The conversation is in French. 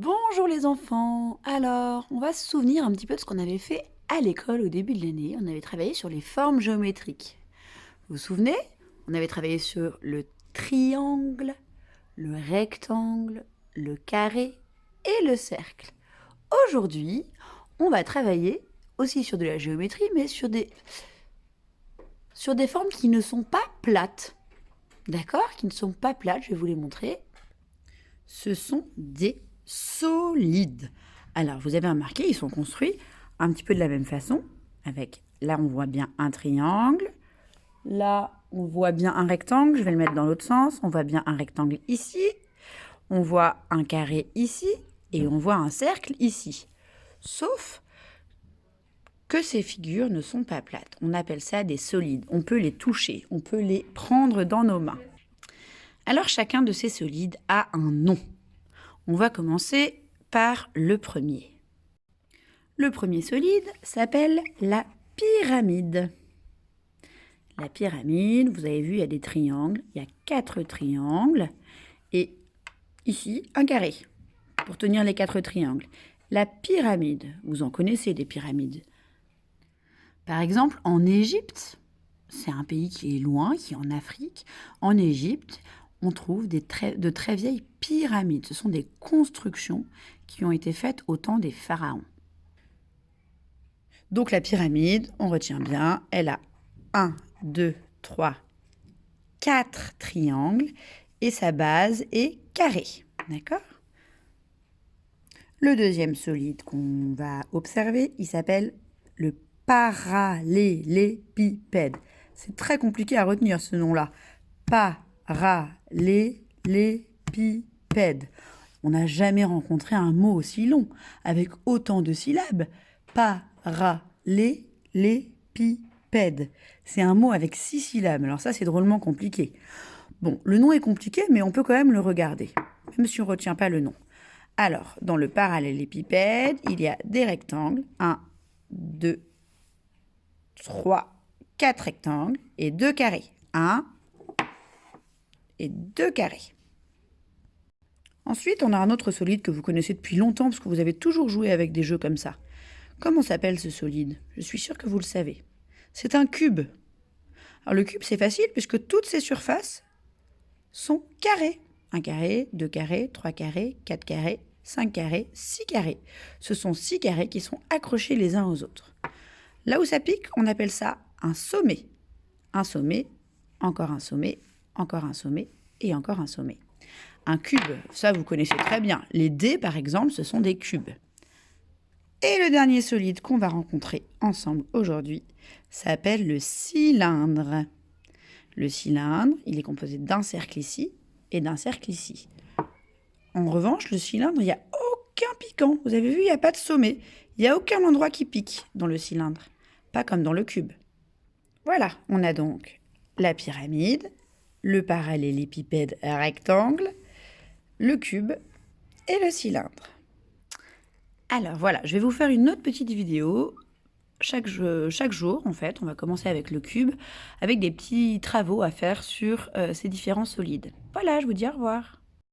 Bonjour les enfants! Alors, on va se souvenir un petit peu de ce qu'on avait fait à l'école au début de l'année. On avait travaillé sur les formes géométriques. Vous vous souvenez? On avait travaillé sur le triangle, le rectangle, le carré et le cercle. Aujourd'hui, on va travailler aussi sur de la géométrie, mais sur des formes qui ne sont pas plates. D'accord? Qui ne sont pas plates, je vais vous les montrer. Ce sont des solides. Alors, vous avez remarqué, ils sont construits un petit peu de la même façon. Là, on voit bien un triangle. Là, on voit bien un rectangle. Je vais le mettre dans l'autre sens. On voit bien un rectangle ici. On voit un carré ici. Et on voit un cercle ici. Sauf que ces figures ne sont pas plates. On appelle ça des solides. On peut les toucher. On peut les prendre dans nos mains. Alors, chacun de ces solides a un nom. On va commencer par le premier. Le premier solide s'appelle la pyramide. La pyramide, vous avez vu, il y a des triangles. Il y a 4 triangles. Et ici, un carré pour tenir les 4 triangles. La pyramide, vous en connaissez des pyramides. Par exemple, en Égypte, c'est un pays qui est loin, qui est en Afrique. En Égypte, on trouve de très vieilles pyramides. Ce sont des constructions qui ont été faites au temps des pharaons. Donc la pyramide, on retient bien, elle a 1, 2, 3, 4 triangles et sa base est carrée. D'accord? Le deuxième solide qu'on va observer, il s'appelle le parallélépipède. C'est très compliqué à retenir ce nom-là. Parallélépipède. On n'a jamais rencontré un mot aussi long, avec autant de syllabes. Parallélépipède. C'est un mot avec 6 syllabes. Alors ça, c'est drôlement compliqué. Bon, le nom est compliqué, mais on peut quand même le regarder, même si on ne retient pas le nom. Alors, dans le parallélépipède, il y a des rectangles. 1, 2, 3, 4 rectangles et 2 carrés. 1 et 2 carrés. Ensuite, on a un autre solide que vous connaissez depuis longtemps parce que vous avez toujours joué avec des jeux comme ça. Comment s'appelle ce solide? Je suis sûre que vous le savez. C'est un cube. Alors le cube, c'est facile puisque toutes ces surfaces sont carrées. 1 carré, 2 carrés, 3 carrés, 4 carrés, 5 carrés, 6 carrés. Ce sont 6 carrés qui sont accrochés les uns aux autres. Là où ça pique, on appelle ça un sommet. Un sommet, encore un sommet, encore un sommet et encore un sommet. Un cube, ça vous connaissez très bien. Les dés, par exemple, ce sont des cubes. Et le dernier solide qu'on va rencontrer ensemble aujourd'hui s'appelle le cylindre. Le cylindre, il est composé d'un cercle ici et d'un cercle ici. En revanche, le cylindre, il n'y a aucun piquant. Vous avez vu, il n'y a pas de sommet. Il n'y a aucun endroit qui pique dans le cylindre. Pas comme dans le cube. Voilà, on a donc la pyramide, le parallélépipède rectangle, le cube et le cylindre. Alors voilà, je vais vous faire une autre petite vidéo. Chaque jour, en fait, on va commencer avec le cube, avec des petits travaux à faire sur ces différents solides. Voilà, je vous dis au revoir.